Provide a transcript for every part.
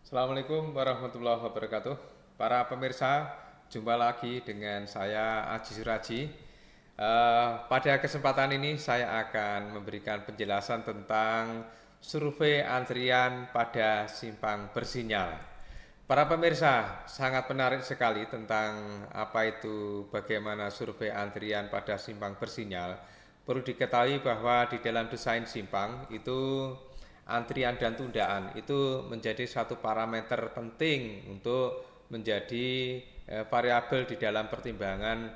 Assalamualaikum warahmatullahi wabarakatuh. Para pemirsa, jumpa lagi dengan saya Aji Suraji. Pada kesempatan ini saya akan memberikan penjelasan tentang survei antrian pada simpang bersinyal. Para pemirsa, sangat menarik sekali tentang apa itu bagaimana survei antrian pada simpang bersinyal. Perlu diketahui bahwa di dalam desain simpang itu antrian dan tundaan itu menjadi satu parameter penting untuk menjadi variabel di dalam pertimbangan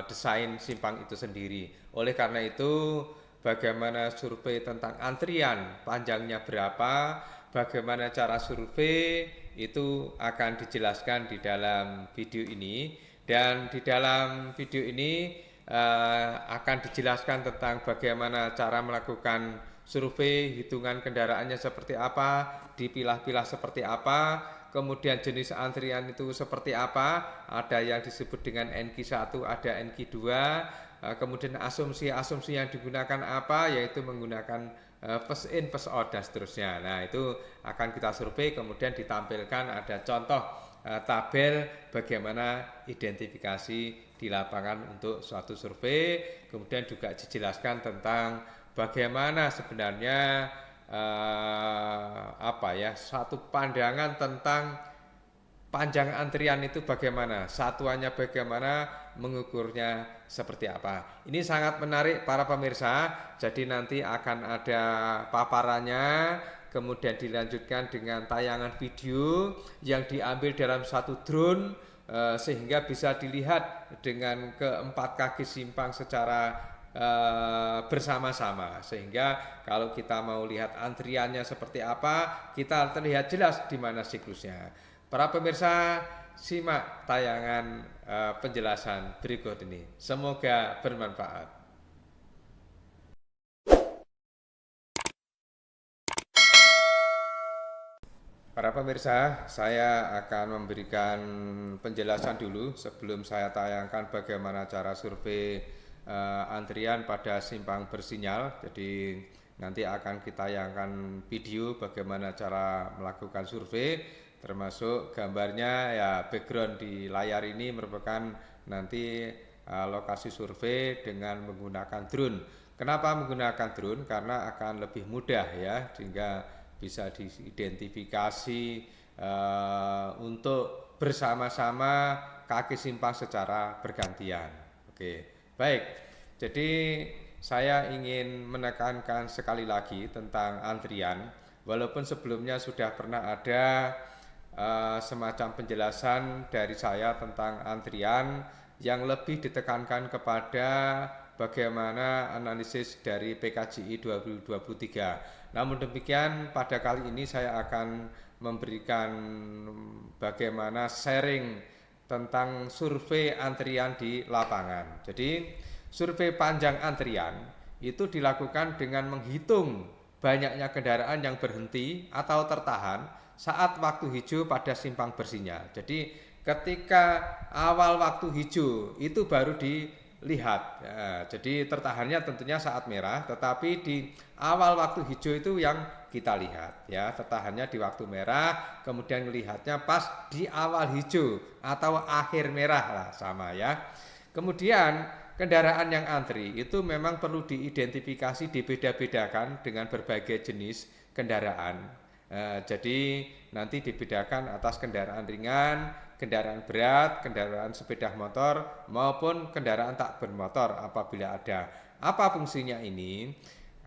desain simpang itu sendiri. Oleh karena itu, bagaimana survei tentang antrian, panjangnya berapa, bagaimana cara survei itu akan dijelaskan di dalam video ini. Dan di dalam video ini akan dijelaskan tentang bagaimana cara melakukan survei, hitungan kendaraannya seperti apa, dipilah-pilah seperti apa, kemudian jenis antrian itu seperti apa, ada yang disebut dengan NQ1, ada NQ2, kemudian asumsi-asumsi yang digunakan apa, yaitu menggunakan first in, first out, dan seterusnya. Nah, itu akan kita survei, kemudian ditampilkan ada contoh tabel bagaimana identifikasi di lapangan untuk suatu survei, kemudian juga dijelaskan tentang bagaimana sebenarnya satu pandangan tentang panjang antrian itu bagaimana, satuannya bagaimana, mengukurnya seperti apa. Ini sangat menarik para pemirsa, jadi nanti akan ada paparannya, kemudian dilanjutkan dengan tayangan video yang diambil dalam satu drone sehingga bisa dilihat dengan keempat kaki simpang secara bersama-sama, sehingga kalau kita mau lihat antriannya seperti apa, kita terlihat jelas di mana siklusnya. Para pemirsa, simak tayangan penjelasan berikut ini. Semoga bermanfaat. Para pemirsa, saya akan memberikan penjelasan dulu sebelum saya tayangkan bagaimana cara survei antrian pada simpang bersinyal. Jadi nanti akan kita tayangkan video bagaimana cara melakukan survei, termasuk gambarnya ya, background di layar ini merupakan nanti lokasi survei dengan menggunakan drone. Kenapa menggunakan drone? Karena akan lebih mudah ya, sehingga bisa diidentifikasi untuk bersama-sama kaki simpang secara bergantian. Oke, baik. Jadi saya ingin menekankan sekali lagi tentang antrian, walaupun sebelumnya sudah pernah ada semacam penjelasan dari saya tentang antrian yang lebih ditekankan kepada bagaimana analisis dari PKJI 2023. Namun demikian, pada kali ini saya akan memberikan bagaimana sharing tentang survei antrian di lapangan. Jadi, survei panjang antrian itu dilakukan dengan menghitung banyaknya kendaraan yang berhenti atau tertahan saat waktu hijau pada simpang bersinyal. Jadi, ketika awal waktu hijau itu baru dilihat. Ya, jadi tertahannya tentunya saat merah, tetapi di awal waktu hijau itu yang kita lihat ya, tertahannya di waktu merah, kemudian melihatnya pas di awal hijau atau akhir merah lah, sama ya. Kemudian kendaraan yang antri itu memang perlu diidentifikasi, dibeda-bedakan dengan berbagai jenis kendaraan. Jadi nanti dibedakan atas kendaraan ringan, kendaraan berat, kendaraan sepeda motor maupun kendaraan tak bermotor apabila ada. Apa fungsinya ini?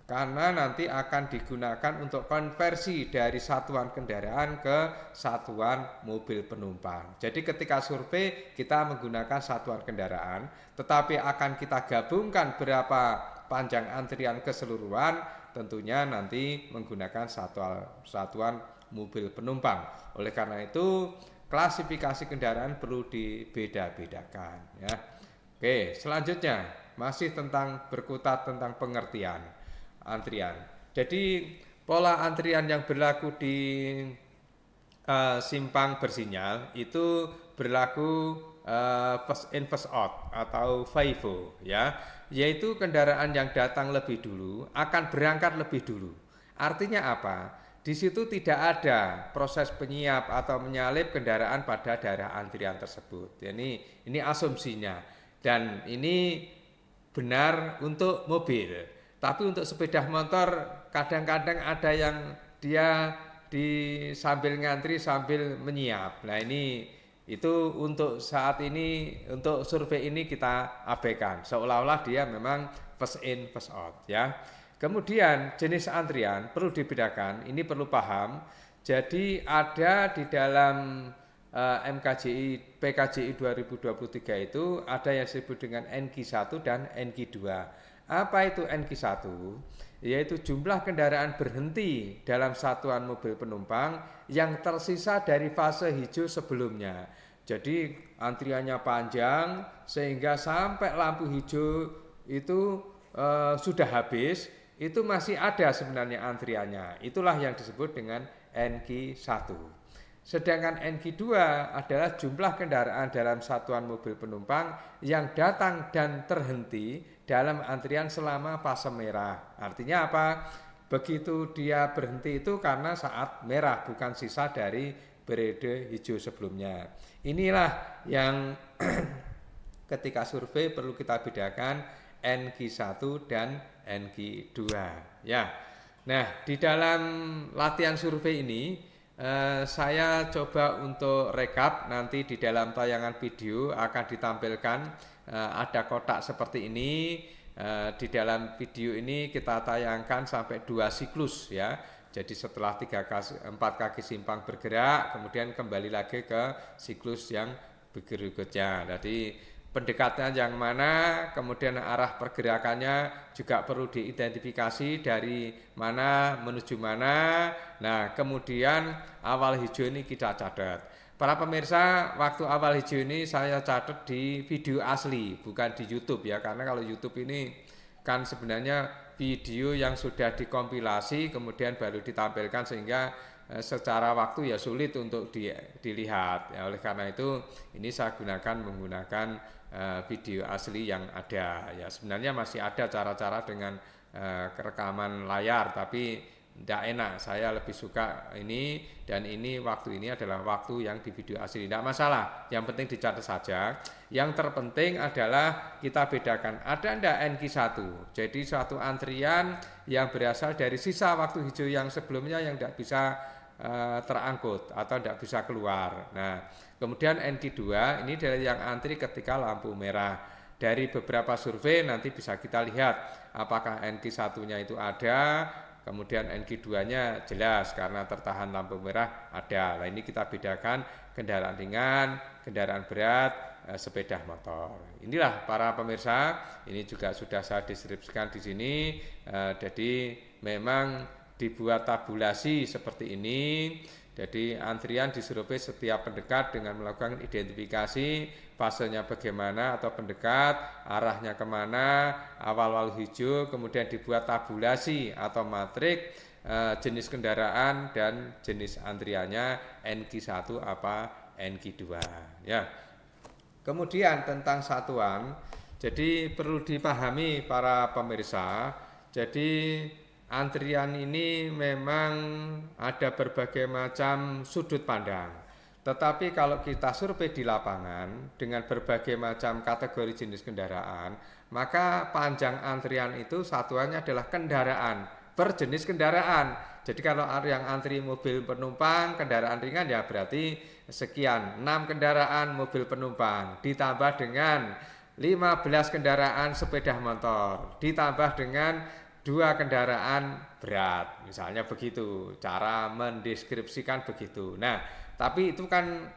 Karena nanti akan digunakan untuk konversi dari satuan kendaraan ke satuan mobil penumpang. Jadi ketika survei kita menggunakan satuan kendaraan, tetapi akan kita gabungkan berapa panjang antrian keseluruhan, tentunya nanti menggunakan satuan mobil penumpang. Oleh karena itu, klasifikasi kendaraan perlu dibeda-bedakan ya. Oke, selanjutnya masih tentang berkutat tentang pengertian antrian. Jadi pola antrian yang berlaku di simpang bersinyal itu berlaku first in first out atau FIFO ya, yaitu kendaraan yang datang lebih dulu akan berangkat lebih dulu. Artinya apa? di situ tidak ada proses penyiap atau menyalip kendaraan pada daerah antrian tersebut. Ini asumsinya, dan ini benar untuk mobil. Tapi untuk sepeda motor kadang-kadang ada yang dia sambil ngantri sambil menyiap. Nah itu untuk saat ini, untuk survei ini kita abaikan, seolah-olah dia memang first in first out ya. Kemudian jenis antrian perlu dibedakan, ini perlu paham. Jadi ada di dalam MKJI PKJI 2023 itu ada yang disebut dengan NQ1 dan NQ2. Apa itu NQ1? Yaitu jumlah kendaraan berhenti dalam satuan mobil penumpang yang tersisa dari fase hijau sebelumnya. Jadi antriannya panjang sehingga sampai lampu hijau itu sudah habis, itu masih ada sebenarnya antriannya. Itulah yang disebut dengan NQ1. Sedangkan NQ2 adalah jumlah kendaraan dalam satuan mobil penumpang yang datang dan terhenti dalam antrian selama fase merah. Artinya apa? Begitu dia berhenti itu karena saat merah, bukan sisa dari periode hijau sebelumnya. Inilah yang ketika survei perlu kita bedakan NQ1 dan NQ2 ya. Nah, di dalam latihan survei ini saya coba untuk rekap, nanti di dalam tayangan video akan ditampilkan ada kotak seperti ini. Di dalam video ini kita tayangkan sampai 2 siklus ya. Jadi setelah 4 kaki simpang bergerak, kemudian kembali lagi ke siklus yang berikutnya. Jadi pendekatan yang mana, kemudian arah pergerakannya juga perlu diidentifikasi dari mana menuju mana. Nah, kemudian awal hijau ini kita catat. Para pemirsa, waktu awal hijau ini saya catat di video asli, bukan di YouTube ya, karena kalau YouTube ini kan sebenarnya video yang sudah dikompilasi kemudian baru ditampilkan, sehingga secara waktu ya sulit untuk dilihat ya. Oleh karena itu ini saya menggunakan video asli yang ada ya. Sebenarnya masih ada cara-cara dengan rekaman layar, tapi tidak enak, saya lebih suka ini, dan ini waktu ini adalah waktu yang di video asli. Tidak masalah, yang penting dicatat saja. Yang terpenting adalah kita bedakan ada tidak NQ1. Jadi suatu antrian yang berasal dari sisa waktu hijau yang sebelumnya yang tidak bisa terangkut atau tidak bisa keluar. Nah, kemudian NQ2 ini dari yang antri ketika lampu merah. Dari beberapa survei nanti bisa kita lihat apakah NQ1-nya itu ada, kemudian NQ2-nya jelas karena tertahan lampu merah ada. Nah, ini kita bedakan kendaraan ringan, kendaraan berat, sepeda motor. Inilah para pemirsa, ini juga sudah saya deskripsikan di sini. Jadi memang dibuat tabulasi seperti ini. Jadi antrian disurvei setiap pendekat dengan melakukan identifikasi fasenya bagaimana atau pendekat, arahnya kemana, awal-awal hijau, kemudian dibuat tabulasi atau matrik jenis kendaraan dan jenis antriannya NQ1 apa NQ2 ya. Kemudian tentang satuan, jadi perlu dipahami para pemirsa, jadi antrian ini memang ada berbagai macam sudut pandang. Tetapi kalau kita survei di lapangan dengan berbagai macam kategori jenis kendaraan, maka panjang antrian itu satuannya adalah kendaraan per jenis kendaraan. Jadi kalau yang antri mobil penumpang, kendaraan ringan ya berarti sekian, 6 kendaraan mobil penumpang ditambah dengan 15 kendaraan sepeda motor ditambah dengan 2 kendaraan berat, misalnya begitu, cara mendeskripsikan begitu. Nah, tapi itu kan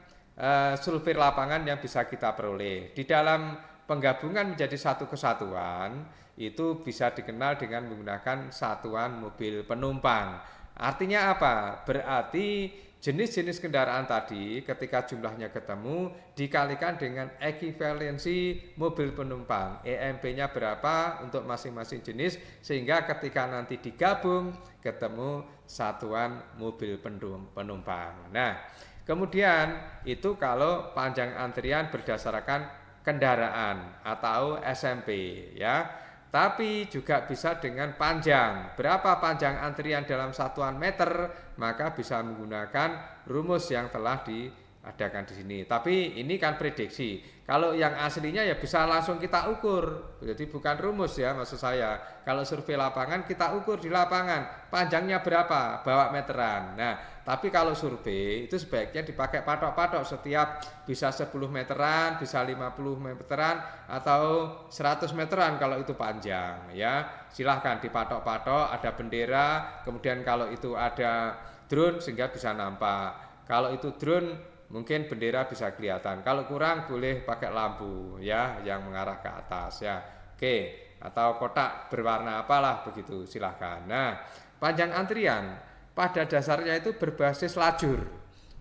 survei lapangan yang bisa kita peroleh. Di dalam penggabungan menjadi satu kesatuan, itu bisa dikenal dengan menggunakan satuan mobil penumpang. Artinya apa? Berarti jenis-jenis kendaraan tadi ketika jumlahnya ketemu dikalikan dengan ekuivalensi mobil penumpang, EMP-nya berapa untuk masing-masing jenis, sehingga ketika nanti digabung ketemu satuan mobil penumpang. Nah, kemudian itu kalau panjang antrian berdasarkan kendaraan atau SMP ya. tapi juga bisa dengan panjang. Berapa panjang antrian dalam satuan meter, maka bisa menggunakan rumus yang telah diadakan di sini. Tapi ini kan prediksi. Kalau yang aslinya ya bisa langsung kita ukur. Jadi bukan rumus ya maksud saya. Kalau survei lapangan kita ukur di lapangan. Panjangnya berapa? Bawa meteran. Nah, tapi kalau survei itu sebaiknya dipakai patok-patok, setiap bisa 10 meteran, bisa 50 meteran atau 100 meteran kalau itu panjang ya. Silahkan dipatok-patok, ada bendera, kemudian kalau itu ada drone sehingga bisa nampak. Kalau itu drone mungkin bendera bisa kelihatan. Kalau kurang boleh pakai lampu ya yang mengarah ke atas ya. Oke, atau kotak berwarna apalah begitu, silahkan. Nah, panjang antrian pada dasarnya itu berbasis lajur.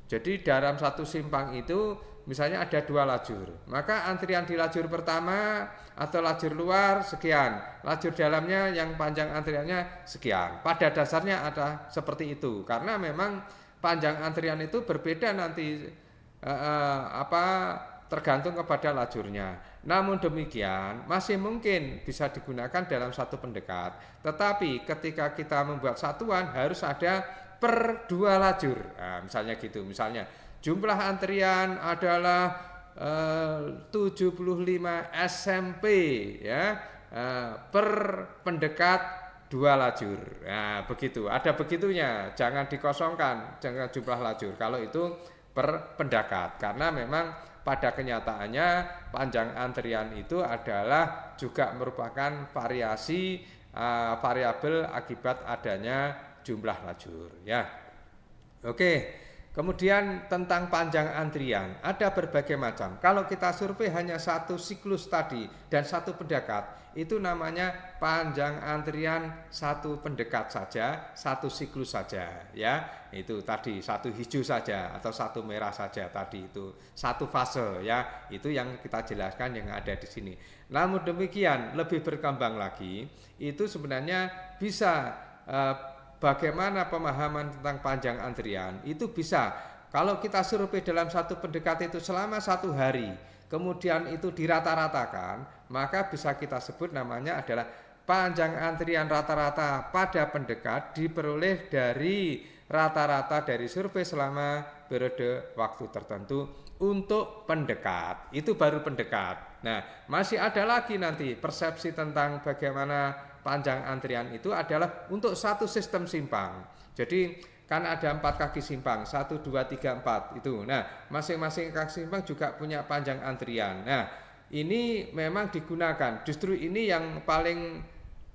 Jadi dalam satu simpang itu misalnya ada 2 lajur, maka antrian di lajur pertama atau lajur luar sekian, lajur dalamnya yang panjang antriannya sekian. Pada dasarnya ada seperti itu, karena memang panjang antrian itu berbeda nanti tergantung kepada lajurnya. Namun demikian masih mungkin bisa digunakan dalam satu pendekat. Tetapi ketika kita membuat satuan harus ada per 2 lajur. Nah, misalnya gitu. Misalnya jumlah antrian adalah 75 SMP ya, per pendekat 2 lajur. Nah, begitu. Ada begitunya. Jangan dikosongkan jangan jumlah lajur. Kalau itu per pendekat, karena memang pada kenyataannya panjang antrian itu adalah juga merupakan variasi variabel akibat adanya jumlah lajur ya. Oke. Kemudian tentang panjang antrian, ada berbagai macam. Kalau kita survei hanya satu siklus tadi dan satu pendekat, itu namanya panjang antrian satu pendekat saja, satu siklus saja ya. Itu tadi satu hijau saja atau satu merah saja tadi, itu satu fase ya. Itu yang kita jelaskan yang ada di sini. Namun demikian lebih berkembang lagi, itu sebenarnya bisa bagaimana pemahaman tentang panjang antrian itu bisa kalau kita survei dalam satu pendekat itu selama 1 hari, kemudian itu dirata-ratakan, maka bisa kita sebut namanya adalah panjang antrian rata-rata pada pendekat diperoleh dari rata-rata dari survei selama periode waktu tertentu untuk pendekat. Itu baru pendekat. Nah, masih ada lagi nanti persepsi tentang bagaimana panjang antrian itu adalah untuk satu sistem simpang. Jadi kan ada 4 kaki simpang, 1, 2, 3, 4 itu. Nah, masing-masing kaki simpang juga punya panjang antrian. Nah, ini memang digunakan. Justru ini yang paling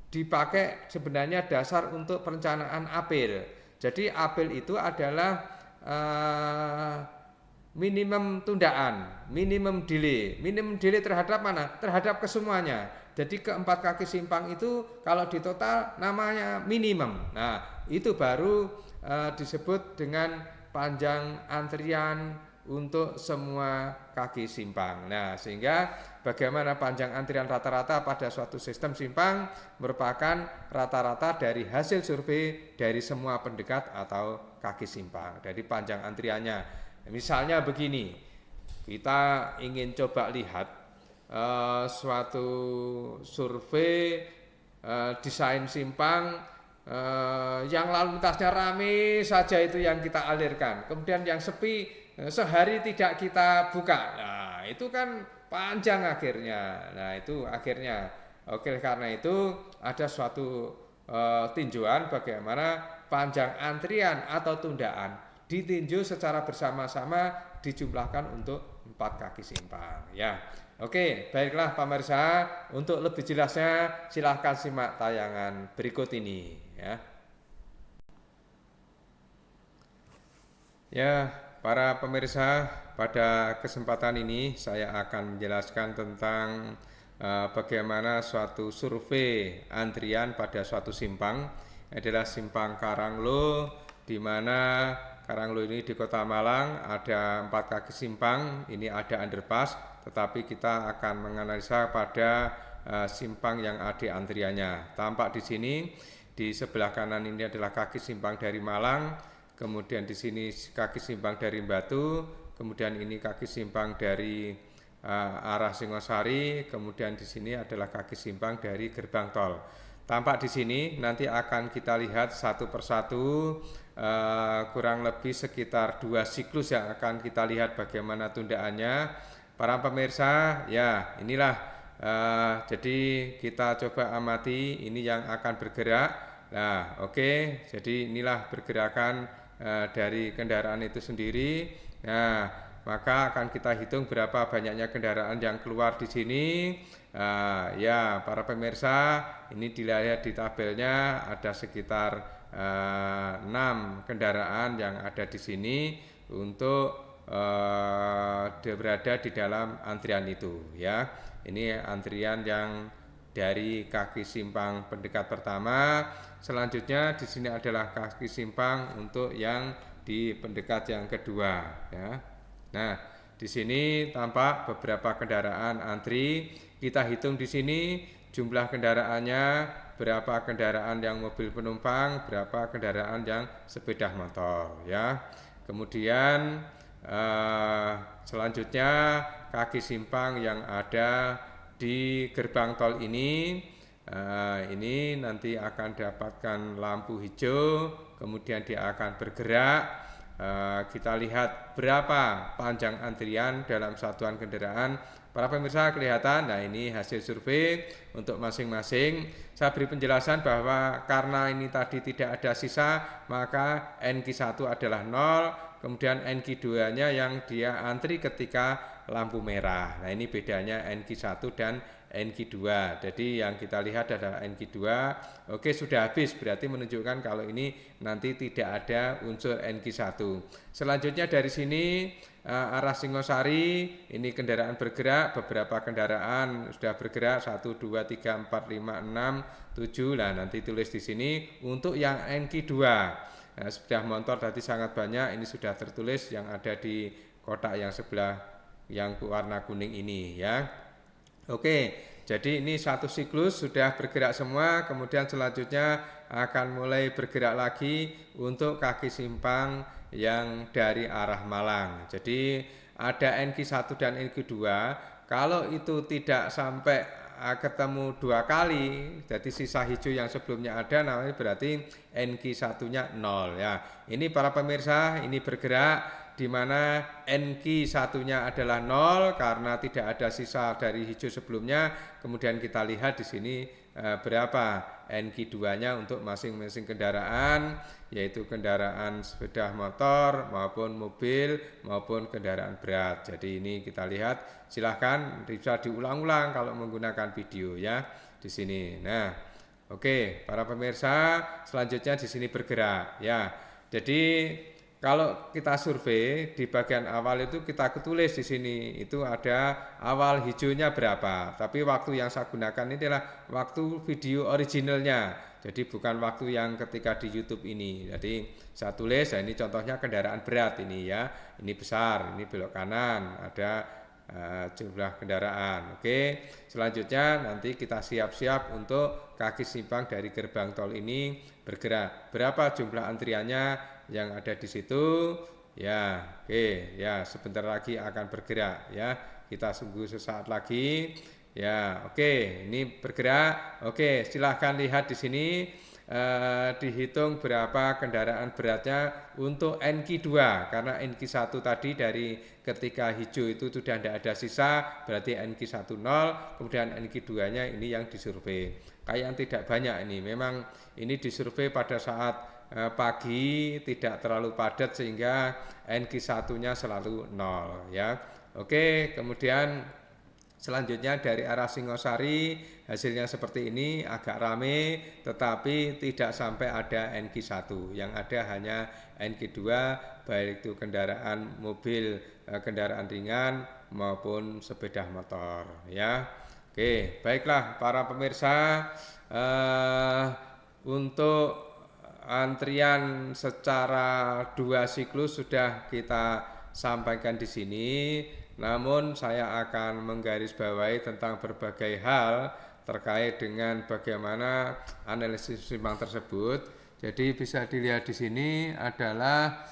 dipakai sebenarnya dasar untuk perencanaan apel. Jadi apel itu adalah minimum tundaan, minimum delay terhadap mana? Terhadap kesemuanya. Jadi keempat kaki simpang itu kalau di total namanya minimum. Nah, itu baru disebut dengan panjang antrian untuk semua kaki simpang. Nah, sehingga bagaimana panjang antrian rata-rata pada suatu sistem simpang merupakan rata-rata dari hasil survei dari semua pendekat atau kaki simpang. Dari panjang antriannya. Misalnya begini, kita ingin coba lihat suatu survei desain simpang yang lalu lintasnya rame saja itu yang kita alirkan. Kemudian yang sepi sehari tidak kita buka. Nah, itu kan panjang akhirnya. Nah, itu akhirnya. Oke, karena itu ada suatu tinjauan bagaimana panjang antrian atau tundaan ditinjau secara bersama-sama dijumlahkan untuk 4 kaki simpang ya. Oke, baiklah pemirsa, untuk lebih jelasnya silahkan simak tayangan berikut ini ya. Ya, para pemirsa, pada kesempatan ini saya akan menjelaskan tentang bagaimana suatu survei antrian pada suatu simpang adalah simpang Karanglo, di mana Karanglo ini di Kota Malang ada 4 kaki simpang, ini ada underpass, tetapi kita akan menganalisa pada simpang yang ada antriannya. Tampak di sini di sebelah kanan ini adalah kaki simpang dari Malang, kemudian di sini kaki simpang dari Batu, kemudian ini kaki simpang dari arah Singosari, kemudian di sini adalah kaki simpang dari gerbang tol. Tampak di sini nanti akan kita lihat satu persatu, kurang lebih sekitar 2 siklus yang akan kita lihat bagaimana tundaannya. Para pemirsa, ya inilah, jadi kita coba amati ini yang akan bergerak. Nah, oke, jadi inilah pergerakan dari kendaraan itu sendiri. Nah, maka akan kita hitung berapa banyaknya kendaraan yang keluar di sini. Ya, para pemirsa, ini dilihat di tabelnya ada sekitar 6 kendaraan yang ada di sini untuk berada di dalam antrian itu, ya. Ini antrian yang dari kaki simpang pendekat pertama. Selanjutnya di sini adalah kaki simpang untuk yang di pendekat yang kedua, ya. Nah, di sini tampak beberapa kendaraan antri. Kita hitung di sini jumlah kendaraannya, berapa kendaraan yang mobil penumpang, berapa kendaraan yang sepeda motor, ya. Kemudian selanjutnya kaki simpang yang ada di gerbang tol ini nanti akan dapatkan lampu hijau, kemudian dia akan bergerak. Kita lihat berapa panjang antrian dalam satuan kendaraan. Para pemirsa kelihatan, nah ini hasil survei untuk masing-masing. Saya beri penjelasan bahwa karena ini tadi tidak ada sisa, maka NQ1 adalah 0, kemudian NQ2-nya yang dia antri ketika lampu merah. Nah ini bedanya NQ1 dan NQ2. Jadi yang kita lihat adalah NQ2. Oke, sudah habis, berarti menunjukkan kalau ini nanti tidak ada unsur NQ1. Selanjutnya dari sini arah Singosari, ini kendaraan bergerak, beberapa kendaraan sudah bergerak 1 2 3 4 5 6 7. Nah, nanti tulis di sini untuk yang NQ2. Nah, sepeda motor tadi sangat banyak, ini sudah tertulis yang ada di kotak yang sebelah yang warna kuning ini, ya. Oke, jadi ini satu siklus sudah bergerak semua, kemudian selanjutnya akan mulai bergerak lagi untuk kaki simpang yang dari arah Malang. Jadi ada NQ1 dan NQ2, kalau itu tidak sampai ketemu 2 kali, jadi sisa hijau yang sebelumnya ada, namanya berarti NQ1-nya 0, ya. Ini para pemirsa, ini bergerak di mana NQ1-nya adalah 0 karena tidak ada sisa dari hijau sebelumnya. Kemudian kita lihat di sini berapa NQ2-nya untuk masing-masing kendaraan, yaitu kendaraan sepeda motor maupun mobil maupun kendaraan berat. Jadi ini kita lihat, silahkan bisa diulang-ulang kalau menggunakan video, ya, di sini. Nah, oke, para pemirsa, selanjutnya di sini bergerak, ya. Jadi kalau kita survei di bagian awal itu kita tulis di sini itu ada awal hijaunya berapa. Tapi waktu yang saya gunakan ini adalah waktu video originalnya. Jadi bukan waktu yang ketika di YouTube ini. Jadi saya tulis, nah ini contohnya kendaraan berat ini, ya. Ini besar, ini belok kanan, ada jumlah kendaraan. Oke, selanjutnya nanti kita siap-siap untuk kaki simpang dari gerbang tol ini bergerak. Berapa jumlah antriannya yang ada di situ, ya. Oke, ya, sebentar lagi akan bergerak, ya. Kita tunggu sesaat lagi, ya. Oke, ini bergerak. Oke, silahkan lihat di sini, dihitung berapa kendaraan beratnya untuk NQ2, karena NQ1 tadi dari ketika hijau itu sudah tidak ada sisa, berarti NQ1 0, kemudian NQ2-nya ini yang disurvei. Kayak yang tidak banyak ini, memang ini disurvei pada saat pagi, tidak terlalu padat sehingga NQ1-nya selalu 0, ya. Oke, kemudian selanjutnya dari arah Singosari hasilnya seperti ini, agak rame tetapi tidak sampai ada NQ1, yang ada hanya NQ2, baik itu kendaraan mobil, kendaraan ringan maupun sepeda motor, ya. Oke, baiklah para pemirsa, untuk antrian secara 2 siklus sudah kita sampaikan di sini. Namun saya akan menggarisbawahi tentang berbagai hal terkait dengan bagaimana analisis simpang tersebut. Jadi bisa dilihat di sini adalah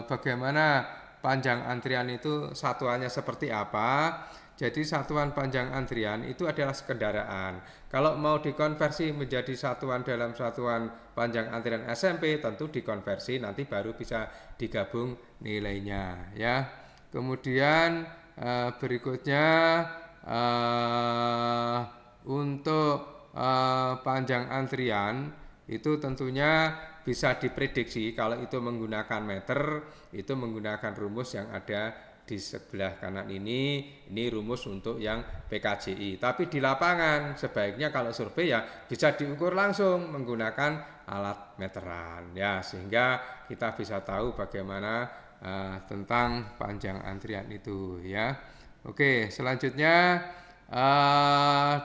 bagaimana panjang antrian itu satuannya seperti apa. Jadi satuan panjang antrian itu adalah kendaraan. Kalau mau dikonversi menjadi satuan dalam satuan panjang antrian SMP, tentu dikonversi nanti baru bisa digabung nilainya ya. Kemudian berikutnya untuk panjang antrian itu tentunya bisa diprediksi. Kalau itu menggunakan meter, itu menggunakan rumus yang ada di sebelah kanan ini rumus untuk yang PKJI. Tapi di lapangan sebaiknya kalau survei ya bisa diukur langsung menggunakan alat meteran ya, sehingga kita bisa tahu bagaimana tentang panjang antrian itu ya. Oke, selanjutnya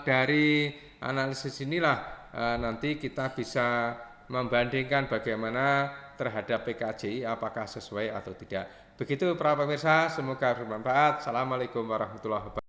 dari analisis inilah nanti kita bisa membandingkan bagaimana terhadap PKJI apakah sesuai atau tidak. Begitu para pemirsa, semoga bermanfaat. Assalamualaikum warahmatullahi wabarakatuh.